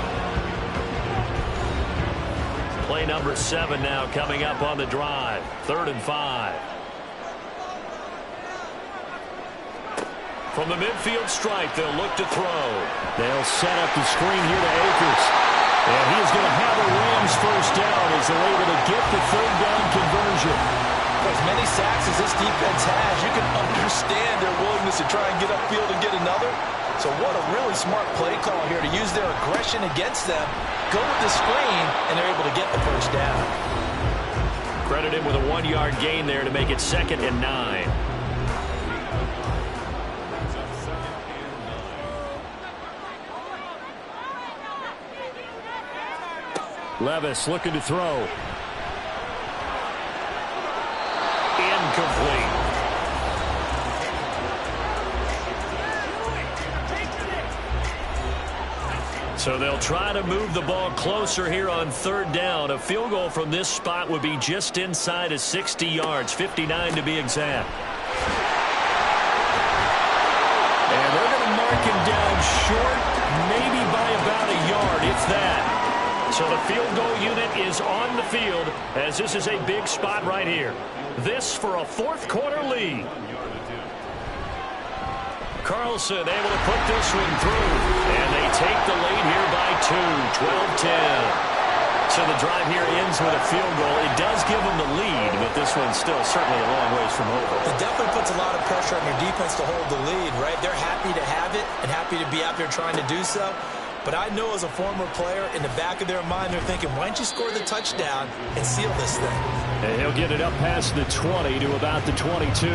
[SPEAKER 10] Play number 7 now coming up on the drive. 3rd and 5. From the midfield stripe, they'll look to throw. They'll set up the screen here to Akers. And he is going to have a Rams first down as they're able to get the 3rd down conversion.
[SPEAKER 13] For as many sacks as this defense has, you can understand their willingness to try and get upfield and get another. So what a really smart play call here to use their aggression against them, go with the screen, and they're able to get the first down.
[SPEAKER 10] Credit him with a 1-yard gain there to make it 2nd and 9. Levis looking to throw. Incomplete. So they'll try to move the ball closer here on 3rd down. A field goal from this spot would be just inside of 60 yards, 59 to be exact. And they're going to mark him down short, maybe by about a yard, if that. So the field goal unit is on the field as this is a big spot right here. This for a 4th quarter lead. Carlson able to put this one through. And they take the lead here by 2, 12-10. So the drive here ends with a field goal. It does give them the lead, but this one's still certainly a long ways from over.
[SPEAKER 13] It definitely puts a lot of pressure on your defense to hold the lead, right? They're happy to have it and happy to be out there trying to do so. But I know as a former player, in the back of their mind, they're thinking, why don't you score the touchdown and seal this thing?
[SPEAKER 10] And he'll get it up past the 20 to about the 22.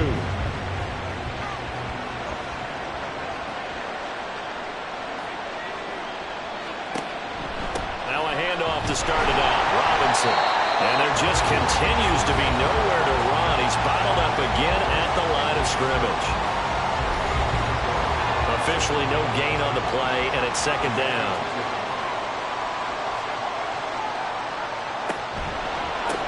[SPEAKER 10] Now a handoff to start it out. Robinson. And there just continues to be nowhere to run. He's bottled up again at the line of scrimmage. Officially no gain on the play, and it's 2nd down.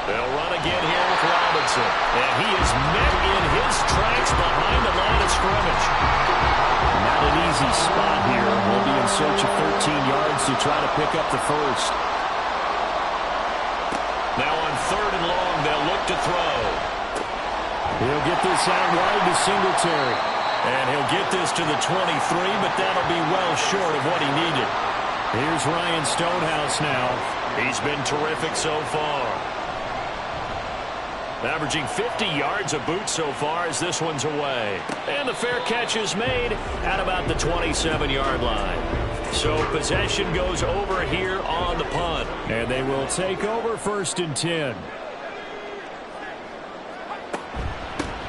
[SPEAKER 10] They'll run again here with Robinson. And he is met in his tracks behind the line of scrimmage. Not an easy spot here. We'll be in search of 13 yards to try to pick up the first. Now on 3rd and long, they'll look to throw. He'll get this out wide to Singletary. And he'll get this to the 23, but that'll be well short of what he needed. Here's Ryan Stonehouse now. He's been terrific so far. Averaging 50 yards a boot so far as this one's away. And the fair catch is made at about the 27-yard line. So possession goes over here on the punt. And they will take over 1st and 10.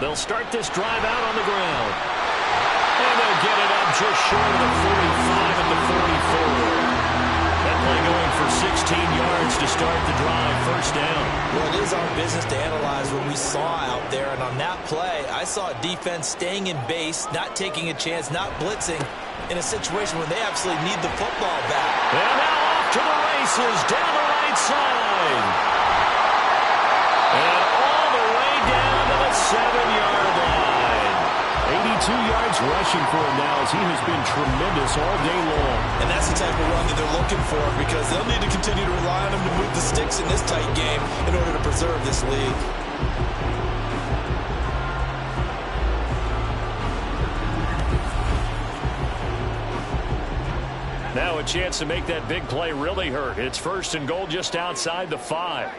[SPEAKER 10] They'll start this drive out on the ground. And they'll get it up just short of the 45 at the 44. That play going for 16 yards to start the drive. First down.
[SPEAKER 13] Well, it is our business to analyze what we saw out there. And on that play, I saw a defense staying in base, not taking a chance, not blitzing in a situation where they absolutely need the football back.
[SPEAKER 10] And now off to the races down the right side. And all the way down to the 7-yard line. 82 yards rushing for him now as he has been tremendous all day long.
[SPEAKER 13] And that's the type of run that they're looking for because they'll need to continue to rely on him to move the sticks in this tight game in order to preserve this lead.
[SPEAKER 10] Now a chance to make that big play really hurt. It's 1st and goal just outside the 5.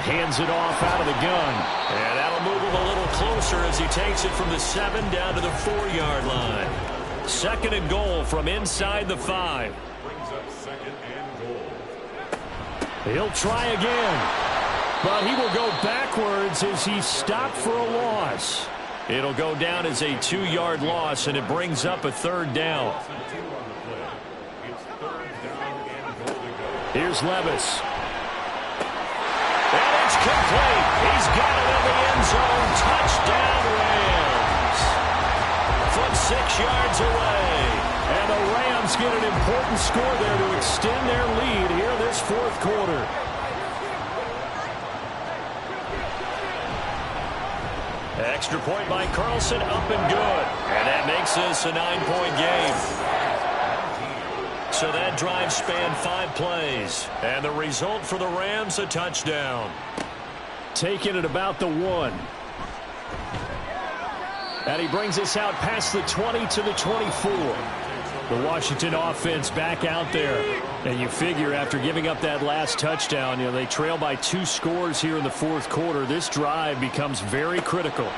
[SPEAKER 10] Hands it off out of the gun. And that'll move him a little closer as he takes it from the 7 down to the 4-yard line. 2nd and goal from inside the 5.
[SPEAKER 11] Brings up 2nd and goal.
[SPEAKER 10] He'll try again, but he will go backwards as he stopped for a loss. It'll go down as a 2-yard loss, and it brings up a 3rd down. Here's Levis. And it's complete. He's got it in the end zone. Touchdown, Rams. From 6 yards away. And the Rams get an important score there to extend their lead here this 4th quarter. Extra point by Carlson, up and good. And that makes this a 9-point game. So that drive spanned 5 plays. And the result for the Rams, a touchdown. Taking it about the 1. And he brings us out past the 20 to the 24. The Washington offense back out there. And you figure after giving up that last touchdown, they trail by 2 scores here in the 4th quarter. This drive becomes very critical.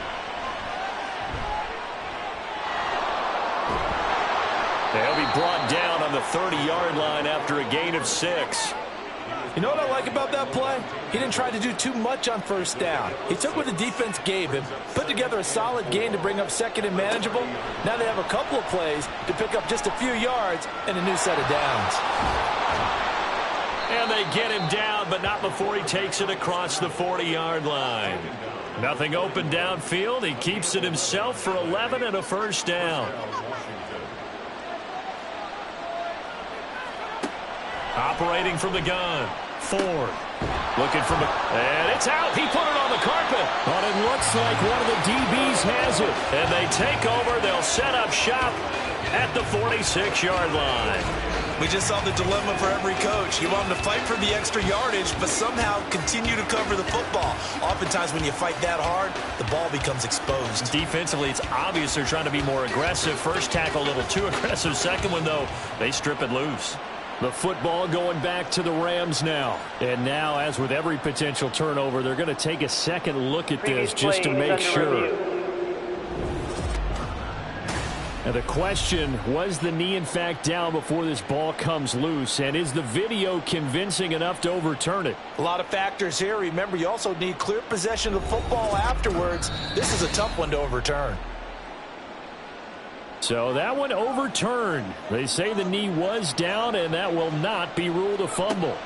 [SPEAKER 10] They'll be brought down on the 30-yard line after a gain of 6.
[SPEAKER 13] You know what I like about that play? He didn't try to do too much on 1st down. He took what the defense gave him, put together a solid gain to bring up 2nd and manageable. Now they have a couple of plays to pick up just a few yards and a new set of downs.
[SPEAKER 10] And they get him down, but not before he takes it across the 40-yard line. Nothing open downfield. He keeps it himself for 11 and a 1st down. Operating from the gun. Ford. Looking from the... And it's out. He put it on the carpet. But it looks like one of the DBs has it. And they take over. They'll set up shop at the 46-yard line.
[SPEAKER 13] We just saw the dilemma for every coach. You want them to fight for the extra yardage, but somehow continue to cover the football. Oftentimes when you fight that hard, the ball becomes exposed.
[SPEAKER 10] Defensively, it's obvious they're trying to be more aggressive. First tackle a little too aggressive. Second one, though, they strip it loose. The football going back to the Rams now. And now, as with every potential turnover, they're going to take a second look at this just to make sure. And the question, was the knee in fact down before this ball comes loose? And is the video convincing enough to overturn it?
[SPEAKER 13] A lot of factors here. Remember, you also need clear possession of the football afterwards. This is a tough one to overturn.
[SPEAKER 10] So that one overturned. They say the knee was down, and that will not be ruled a fumble.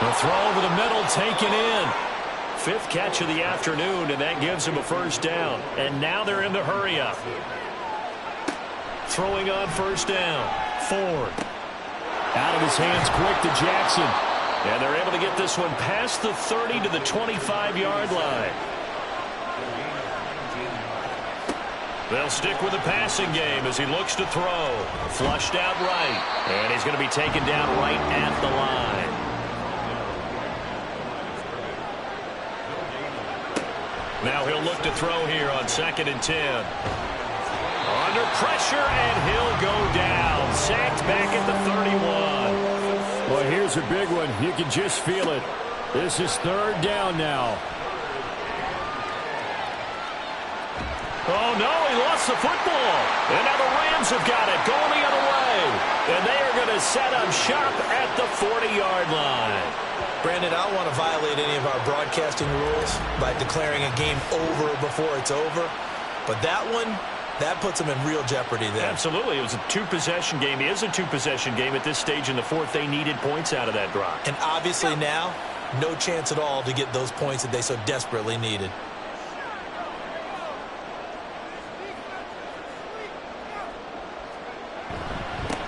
[SPEAKER 10] The throw over the middle taken in. 5th catch of the afternoon, and that gives him a 1st down. And now they're in the hurry up. Throwing on 1st down. Ford. Out of his hands quick to Jackson. And they're able to get this one past the 30 to the 25-yard line. They'll stick with the passing game as he looks to throw. Flushed out right. And he's going to be taken down right at the line. Now he'll look to throw here on 2nd and 10. Under pressure, and he'll go down. Sacked back at the 31. Well, here's a big one. You can just feel it. This is 3rd down now. Oh, no, he lost the football. And now the Rams have got it, going the other way. And they are going to set up shop at the 40-yard line.
[SPEAKER 13] Brandon, I don't want to violate any of our broadcasting rules by declaring a game over before it's over. But that one, that puts them in real jeopardy there.
[SPEAKER 10] Absolutely. It was a 2-possession game. It is a 2-possession game at this stage in the 4th. They needed points out of that drive.
[SPEAKER 13] And obviously now, no chance at all to get those points that they so desperately needed.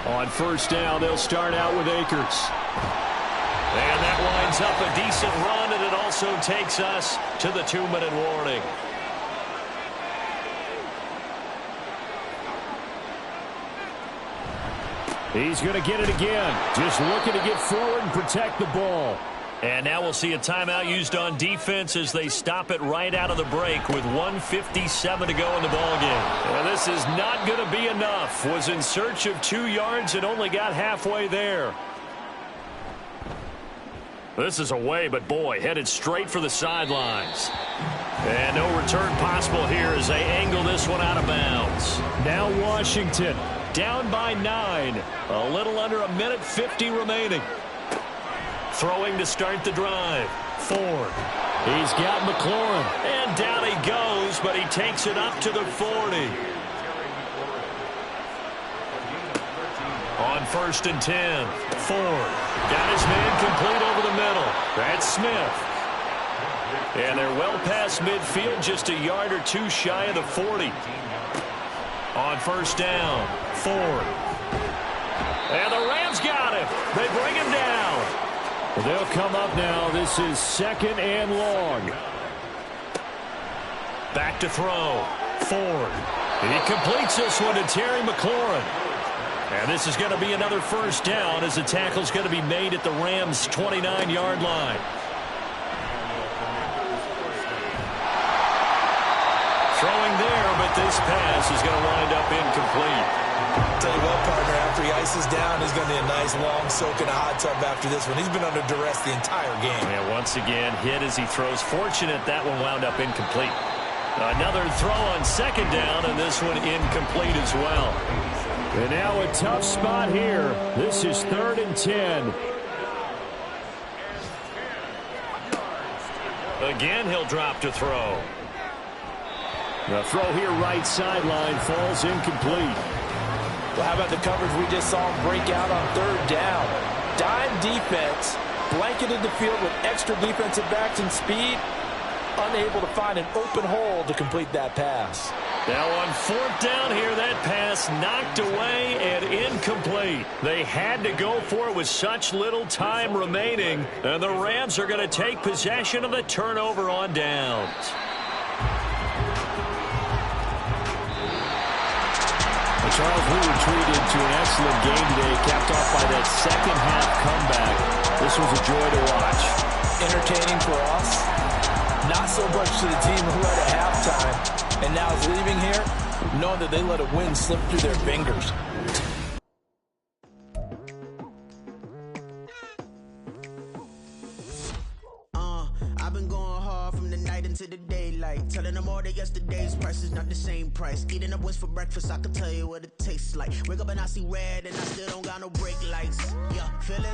[SPEAKER 10] On 1st down, they'll start out with Akers. And that winds up a decent run, and it also takes us to the 2-minute warning. He's going to get it again. Just looking to get forward and protect the ball. And now we'll see a timeout used on defense as they stop it right out of the break with 1:57 to go in the ballgame. And this is not going to be enough. Was in search of 2 yards and only got halfway there. This is away, but boy, headed straight for the sidelines. And no return possible here as they angle this one out of bounds. Now Washington down by 9. A little under a minute 50 remaining. Throwing to start the drive. Ford. He's got McLaurin. And down he goes, but he takes it up to the 40. On 1st and 10, Ford got his man complete over the middle. That's Smith. And they're well past midfield, just a yard or two shy of the 40. On 1st down, Ford. And the Rams got him. They bring him down.
[SPEAKER 8] They'll come up now. This is 2nd and long.
[SPEAKER 10] Back to throw. Ford. He completes this one to Terry McLaurin. And this is going to be another 1st down as the tackle's going to be made at the Rams' 29-yard line. Throwing there, but this pass is going to wind up incomplete.
[SPEAKER 13] Tell you what, partner, after he ices down, he's going to be a nice long soak in a hot tub after this one. He's been under duress the entire game.
[SPEAKER 10] And once again, hit as he throws. Fortunate that one wound up incomplete. Another throw on 2nd down, and this one incomplete as well.
[SPEAKER 8] And now a tough spot here. This is 3rd and 10.
[SPEAKER 10] Again, he'll drop to throw.
[SPEAKER 8] The throw here right sideline falls incomplete.
[SPEAKER 13] Well, how about the coverage we just saw him break out on 3rd down? Dime defense, blanketed the field with extra defensive backs and speed, unable to find an open hole to complete that pass.
[SPEAKER 10] Now on 4th down here, that pass knocked away and incomplete. They had to go for it with such little time remaining, and the Rams are going to take possession of the turnover on downs.
[SPEAKER 8] Charles, we were treated to an excellent game today, capped off by that second-half comeback. This was a joy to watch.
[SPEAKER 13] Entertaining for us, not so much to the team who led at halftime, and now is leaving here knowing that they let a win slip through their fingers.
[SPEAKER 2] I've been going hard from the night into the daylight, telling them all that yesterday's price is not the same price. Eating up wings for breakfast, I can tell you what it tastes like. Wake up and I see red and I still don't got no brake lights. Yeah, feeling